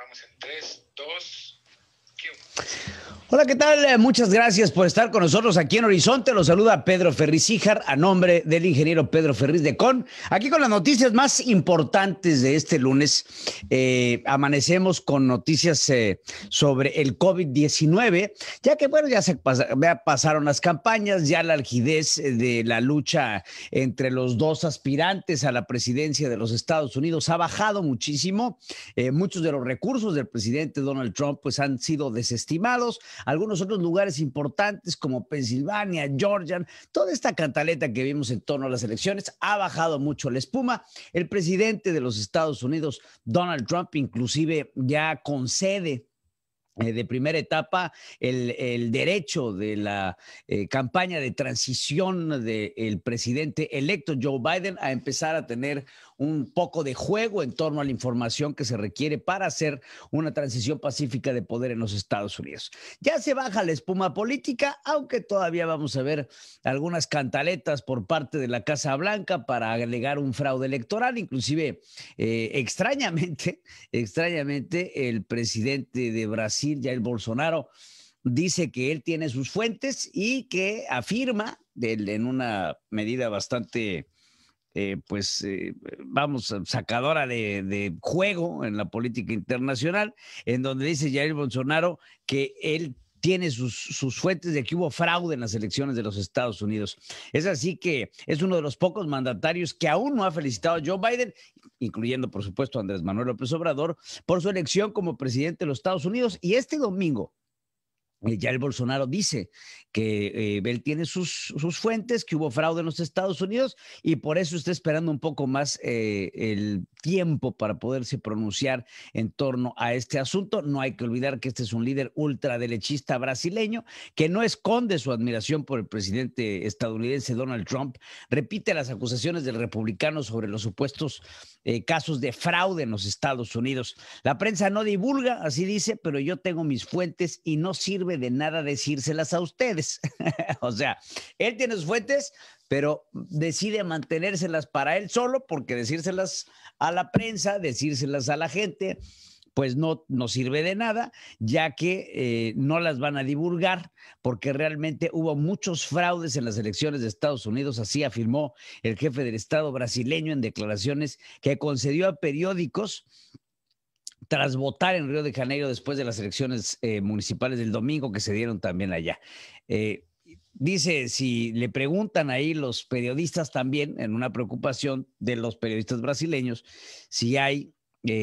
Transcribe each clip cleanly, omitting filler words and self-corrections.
Vamos en 3, 2, ¿qué? Hola, ¿qué tal? Muchas gracias por estar con nosotros aquí en Horizonte. Los saluda Pedro Ferriz Híjar a nombre del ingeniero Pedro Ferriz de Con. Aquí con las noticias más importantes de este lunes. Amanecemos con noticias sobre el COVID-19, ya que, bueno, ya pasaron las campañas, ya la algidez de la lucha entre los dos aspirantes a la presidencia de los Estados Unidos ha bajado muchísimo. Muchos de los recursos del presidente Donald Trump pues han sido desestimados. Algunos otros lugares importantes como Pensilvania, Georgia, toda esta cantaleta que vimos en torno a las elecciones ha bajado mucho la espuma. El presidente de los Estados Unidos, Donald Trump, inclusive ya concede de primera etapa el derecho de la campaña de transición del presidente electo Joe Biden a empezar a tener un poco de juego en torno a la información que se requiere para hacer una transición pacífica de poder en los Estados Unidos. Ya se baja la espuma política, aunque todavía vamos a ver algunas cantaletas por parte de la Casa Blanca para alegar un fraude electoral. Inclusive, extrañamente, el presidente de Brasil, Jair Bolsonaro, dice que él tiene sus fuentes y que afirma en una medida bastante vamos, sacadora de juego en la política internacional, en donde dice Jair Bolsonaro que él tiene sus fuentes de que hubo fraude en las elecciones de los Estados Unidos. Es así que es uno de los pocos mandatarios que aún no ha felicitado a Joe Biden, incluyendo, por supuesto, a Andrés Manuel López Obrador, por su elección como presidente de los Estados Unidos. Y este domingo, ya el Bolsonaro dice que él tiene sus fuentes, que hubo fraude en los Estados Unidos y por eso está esperando un poco más el tiempo para poderse pronunciar en torno a este asunto. No hay que olvidar que este es un líder ultraderechista brasileño que no esconde su admiración por el presidente estadounidense Donald Trump. Repite las acusaciones del republicano sobre los supuestos casos de fraude en los Estados Unidos. La prensa no divulga, así dice, pero yo tengo mis fuentes y no sirve de nada decírselas a ustedes. O sea, él tiene sus fuentes, pero decide mantenérselas para él solo, porque decírselas a la prensa, decírselas a la gente, pues no sirve de nada, ya que no las van a divulgar, porque realmente hubo muchos fraudes en las elecciones de Estados Unidos, así afirmó el jefe del Estado brasileño en declaraciones que concedió a periódicos tras votar en Río de Janeiro después de las elecciones municipales del domingo que se dieron también allá. Dice, si le preguntan ahí los periodistas también, en una preocupación de los periodistas brasileños, si hay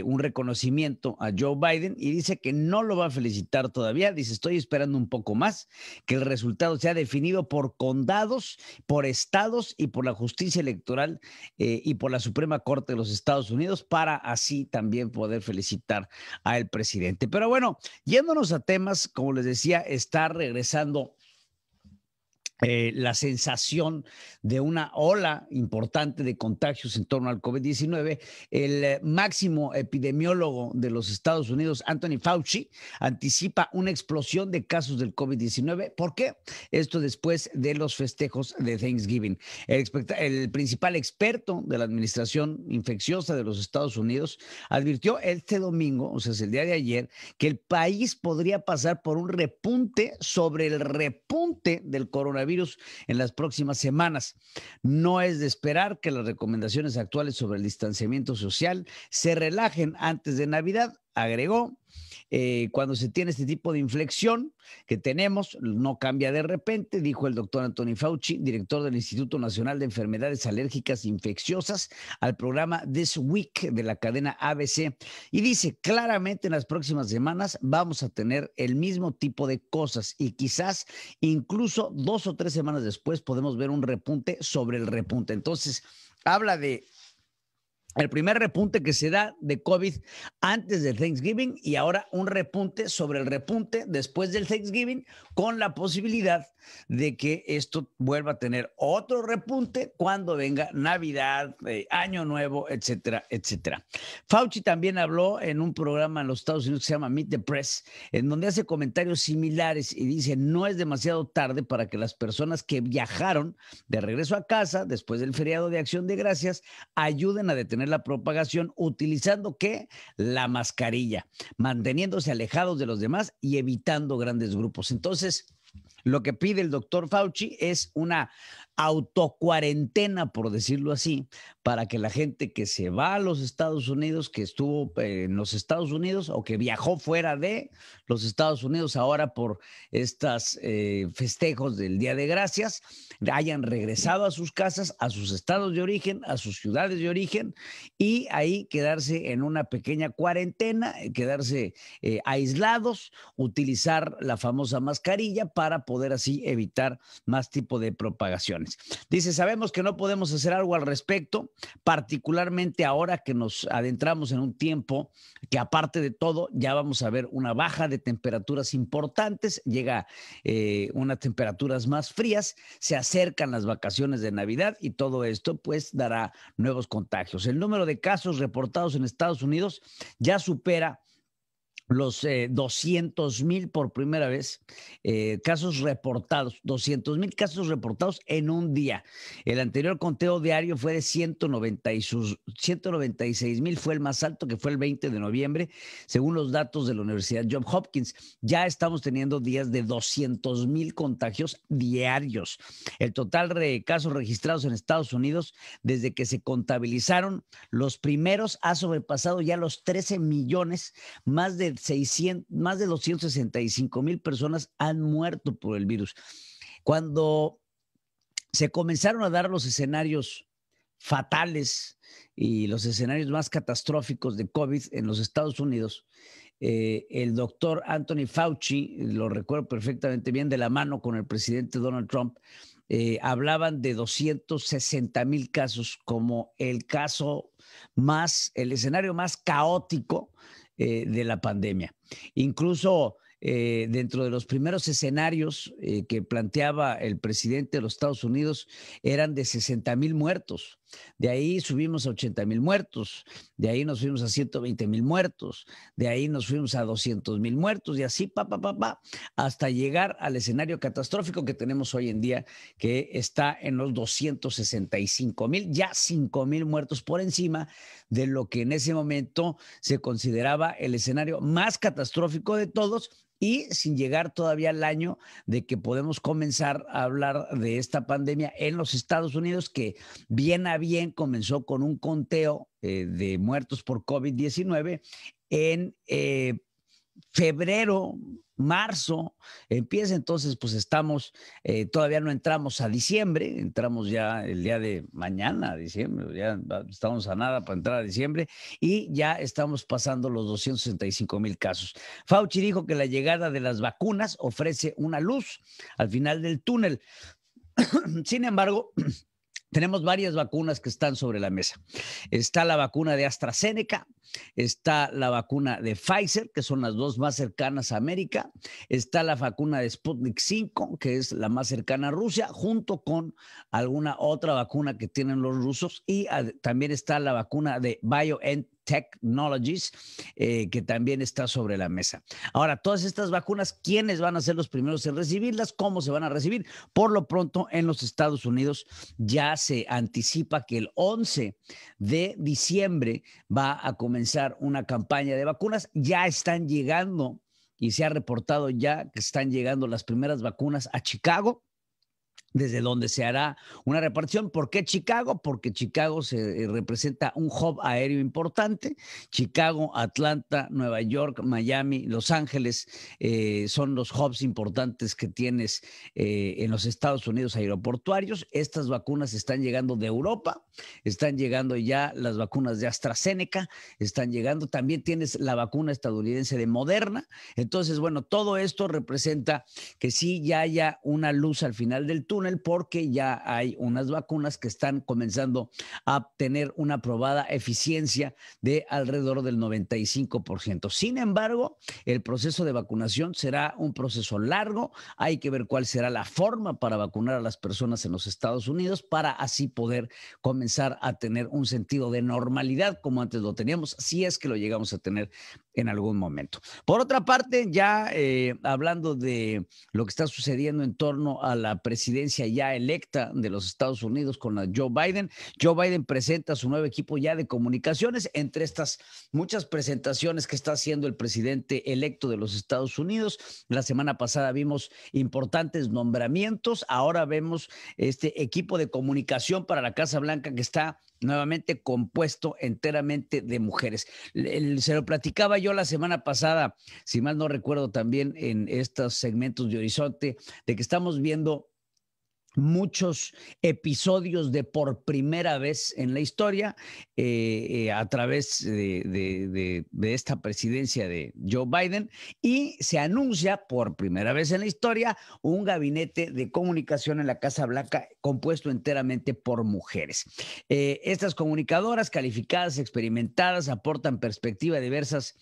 un reconocimiento a Joe Biden, y dice que no lo va a felicitar todavía. Dice, estoy esperando un poco más, que el resultado sea definido por condados, por estados y por la justicia electoral y por la Suprema Corte de los Estados Unidos, para así también poder felicitar al presidente. Pero bueno, yéndonos a temas, como les decía, está regresando la sensación de una ola importante de contagios en torno al COVID-19. El máximo epidemiólogo de los Estados Unidos, Anthony Fauci, anticipa una explosión de casos del COVID-19. ¿Por qué? Esto después de los festejos de Thanksgiving. El principal experto de la administración infecciosa de los Estados Unidos advirtió este domingo, o sea, es el día de ayer, que el país podría pasar por un repunte sobre el repunte del coronavirus en las próximas semanas. No es de esperar que las recomendaciones actuales sobre el distanciamiento social se relajen antes de Navidad, agregó. Cuando se tiene este tipo de inflexión que tenemos, no cambia de repente, dijo el doctor Anthony Fauci, director del Instituto Nacional de Enfermedades Alérgicas Infecciosas, al programa This Week de la cadena ABC, y dice, claramente en las próximas semanas vamos a tener el mismo tipo de cosas y quizás incluso 2 o 3 semanas después podemos ver un repunte sobre el repunte. Entonces, habla de el primer repunte que se da de COVID antes del Thanksgiving y ahora un repunte sobre el repunte después del Thanksgiving, con la posibilidad de que esto vuelva a tener otro repunte cuando venga Navidad, Año Nuevo, etcétera, etcétera. Fauci también habló en un programa en los Estados Unidos que se llama Meet the Press, en donde hace comentarios similares y dice, no es demasiado tarde para que las personas que viajaron de regreso a casa después del feriado de Acción de Gracias ayuden a detener la propagación utilizando ¿qué? La mascarilla, manteniéndose alejados de los demás y evitando grandes grupos. Entonces, lo que pide el doctor Fauci es una autocuarentena, por decirlo así, para que la gente que se va a los Estados Unidos, que estuvo en los Estados Unidos o que viajó fuera de los Estados Unidos ahora por estos festejos del Día de Gracias, hayan regresado a sus casas, a sus estados de origen, a sus ciudades de origen y ahí quedarse en una pequeña cuarentena, quedarse aislados, utilizar la famosa mascarilla para poder así evitar más tipo de propagaciones. Dice, sabemos que no podemos hacer algo al respecto, particularmente ahora que nos adentramos en un tiempo que aparte de todo ya vamos a ver una baja de temperaturas importantes, llega unas temperaturas más frías, se acercan las vacaciones de Navidad y todo esto pues dará nuevos contagios. El número de casos reportados en Estados Unidos ya supera los 200,000 por primera vez, casos reportados, 200,000 casos reportados en un día. El anterior conteo diario fue de 196,000, fue el más alto, que fue el 20 de noviembre, según los datos de la Universidad Johns Hopkins. Ya estamos teniendo días de 200,000 contagios diarios. El total de casos registrados en Estados Unidos desde que se contabilizaron los primeros ha sobrepasado ya los 13 millones, más de 265,000 personas han muerto por el virus. Cuando se comenzaron a dar los escenarios fatales y los escenarios más catastróficos de COVID en los Estados Unidos, el doctor Anthony Fauci, lo recuerdo perfectamente bien, de la mano con el presidente Donald Trump, hablaban de 260,000 casos como el escenario más caótico de la pandemia. Incluso dentro de los primeros escenarios que planteaba el presidente de los Estados Unidos eran de 60,000 muertos. De ahí subimos a 80,000 muertos, de ahí nos fuimos a 120,000 muertos, de ahí nos fuimos a 200,000 muertos y así hasta llegar al escenario catastrófico que tenemos hoy en día, que está en los 265,000, ya 5,000 muertos por encima de lo que en ese momento se consideraba el escenario más catastrófico de todos, y sin llegar todavía al año de que podemos comenzar a hablar de esta pandemia en los Estados Unidos, que bien a bien comenzó con un conteo de muertos por COVID-19 en febrero, marzo, empieza. Entonces pues estamos, todavía no entramos a diciembre, entramos ya el día de mañana a diciembre, ya estamos a nada para entrar a diciembre y ya estamos pasando los 265,000 casos. Fauci dijo que la llegada de las vacunas ofrece una luz al final del túnel. Sin embargo, tenemos varias vacunas que están sobre la mesa. Está la vacuna de AstraZeneca, está la vacuna de Pfizer, que son las dos más cercanas a América, está la vacuna de Sputnik 5, que es la más cercana a Rusia, junto con alguna otra vacuna que tienen los rusos, y también está la vacuna de BioNTech Technologies, que también está sobre la mesa. Ahora, todas estas vacunas, ¿quiénes van a ser los primeros en recibirlas? ¿Cómo se van a recibir? Por lo pronto, en los Estados Unidos ya se anticipa que el 11 de diciembre va a comenzar una campaña de vacunas. Ya están llegando y se ha reportado ya que están llegando las primeras vacunas a Chicago, desde donde se hará una repartición. ¿Por qué Chicago? Porque Chicago se representa un hub aéreo importante. Chicago, Atlanta, Nueva York, Miami, Los Ángeles son los hubs importantes que tienes en los Estados Unidos aeroportuarios. Estas vacunas están llegando de Europa, están llegando ya las vacunas de AstraZeneca, están llegando. También tienes la vacuna estadounidense de Moderna. Entonces, bueno, todo esto representa que sí ya haya una luz al final del túnel, porque ya hay unas vacunas que están comenzando a tener una probada eficiencia de alrededor del 95%. Sin embargo, el proceso de vacunación será un proceso largo. Hay que ver cuál será la forma para vacunar a las personas en los Estados Unidos para así poder comenzar a tener un sentido de normalidad como antes lo teníamos, si es que lo llegamos a tener en algún momento. Por otra parte, ya hablando de lo que está sucediendo en torno a la presidencia ya electa de los Estados Unidos con la Joe Biden presenta su nuevo equipo ya de comunicaciones. Entre estas muchas presentaciones que está haciendo el presidente electo de los Estados Unidos, la semana pasada vimos importantes nombramientos, ahora vemos este equipo de comunicación para la Casa Blanca que está nuevamente compuesto enteramente de mujeres. Se lo platicaba yo la semana pasada, si mal no recuerdo, también en estos segmentos de Horizonte, de que estamos viendo muchos episodios de por primera vez en la historia a través de esta presidencia de Joe Biden, y se anuncia por primera vez en la historia un gabinete de comunicación en la Casa Blanca compuesto enteramente por mujeres. Estas comunicadoras calificadas, experimentadas, aportan perspectivas diversas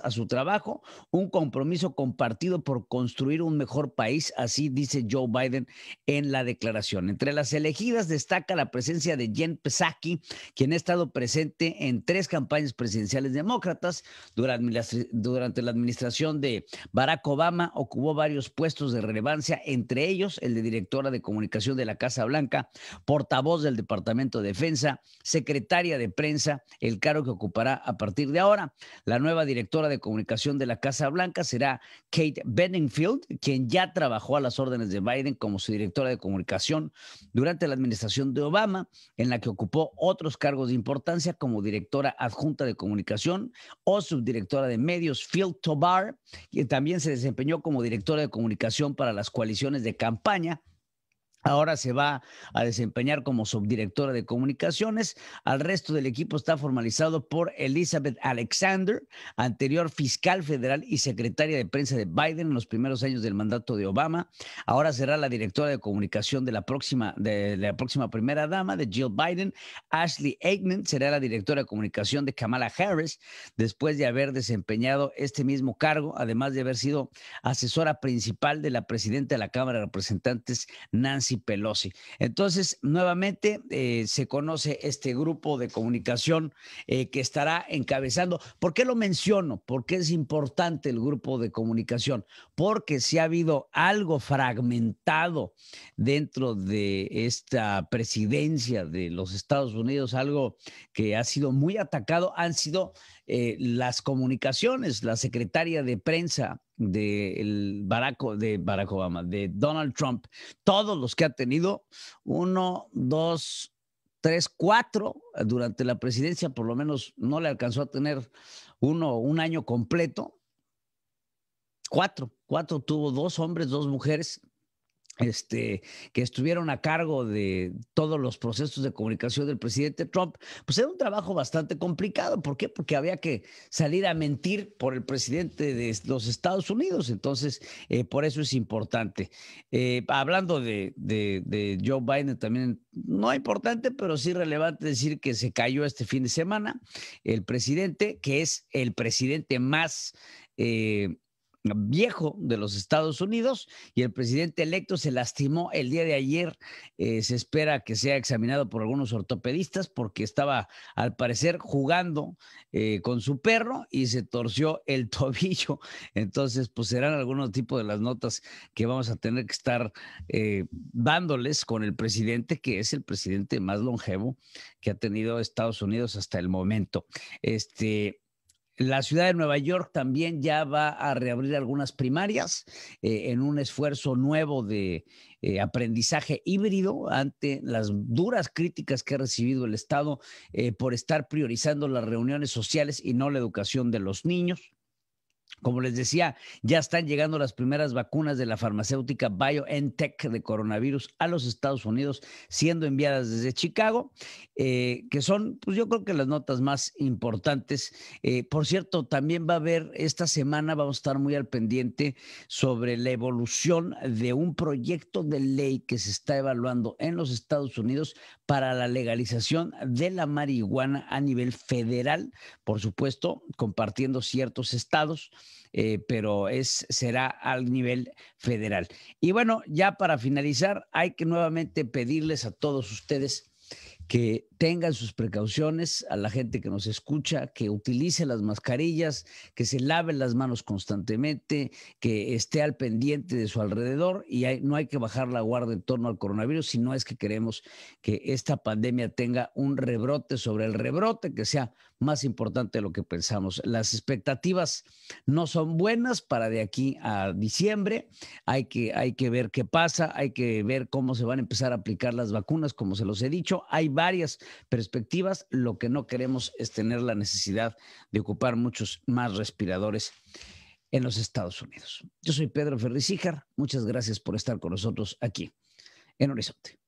a su trabajo, un compromiso compartido por construir un mejor país. Así dice Joe Biden en la declaración. Entre las elegidas destaca la presencia de Jen Psaki, quien ha estado presente en 3 campañas presidenciales demócratas. Durante la administración de Barack Obama ocupó varios puestos de relevancia, entre ellos el de directora de comunicación de la Casa Blanca, portavoz del Departamento de Defensa, secretaria de prensa, el cargo que ocupará a partir de ahora. La nueva directora de comunicación de la Casa Blanca será Kate Bedingfield, quien ya trabajó a las órdenes de Biden como su directora de comunicación durante la administración de Obama, en la que ocupó otros cargos de importancia como directora adjunta de comunicación o subdirectora de medios. Phil Tobar, quien también se desempeñó como directora de comunicación para las coaliciones de campaña, ahora se va a desempeñar como subdirectora de comunicaciones. Al resto del equipo está formalizado por Elizabeth Alexander, anterior fiscal federal y secretaria de prensa de Biden en los primeros años del mandato de Obama. Ahora será la directora de comunicación de la próxima primera dama de Jill Biden. Ashley Eggman será la directora de comunicación de Kamala Harris, después de haber desempeñado este mismo cargo, además de haber sido asesora principal de la presidenta de la Cámara de Representantes, Nancy Pelosi. Entonces, nuevamente se conoce este grupo de comunicación que estará encabezando. ¿Por qué lo menciono? ¿Por qué es importante el grupo de comunicación? Porque si ha habido algo fragmentado dentro de esta presidencia de los Estados Unidos, algo que ha sido muy atacado, han sido las comunicaciones. La secretaria de prensa de Barack Obama, de Donald Trump, todos los que ha tenido, 1, 2, 3, 4 durante la presidencia, por lo menos no le alcanzó a tener un año completo. 4 tuvo, 2 hombres, 2 mujeres. Que estuvieron a cargo de todos los procesos de comunicación del presidente Trump. Pues era un trabajo bastante complicado. ¿Por qué? Porque había que salir a mentir por el presidente de los Estados Unidos. Entonces, por eso es importante. Hablando de Joe Biden, también no importante, pero sí relevante decir que se cayó este fin de semana el presidente, que es el presidente más viejo de los Estados Unidos, y el presidente electo se lastimó el día de ayer. Se espera que sea examinado por algunos ortopedistas porque estaba, al parecer, jugando con su perro y se torció el tobillo. Entonces, pues serán algunos tipos de las notas que vamos a tener que estar dándoles con el presidente, que es el presidente más longevo que ha tenido Estados Unidos hasta el momento. La ciudad de Nueva York también ya va a reabrir algunas primarias en un esfuerzo nuevo de aprendizaje híbrido ante las duras críticas que ha recibido el Estado por estar priorizando las reuniones sociales y no la educación de los niños. Como les decía, ya están llegando las primeras vacunas de la farmacéutica BioNTech de coronavirus a los Estados Unidos, siendo enviadas desde Chicago, que son, pues yo creo que las notas más importantes. Por cierto, también va a haber esta semana, vamos a estar muy al pendiente sobre la evolución de un proyecto de ley que se está evaluando en los Estados Unidos para la legalización de la marihuana a nivel federal, por supuesto, compartiendo ciertos estados. Pero será al nivel federal. Y bueno, ya para finalizar, hay que nuevamente pedirles a todos ustedes que tengan sus precauciones, a la gente que nos escucha, que utilice las mascarillas, que se lave las manos constantemente, que esté al pendiente de su alrededor y no hay que bajar la guardia en torno al coronavirus si no es que queremos que esta pandemia tenga un rebrote sobre el rebrote, que sea más importante de lo que pensamos. Las expectativas no son buenas para de aquí a diciembre. Hay que ver qué pasa, hay que ver cómo se van a empezar a aplicar las vacunas, como se los he dicho. Hay varias perspectivas. Lo que no queremos es tener la necesidad de ocupar muchos más respiradores en los Estados Unidos. Yo soy Pedro Ferriz Síjar. Muchas gracias por estar con nosotros aquí en Horizonte.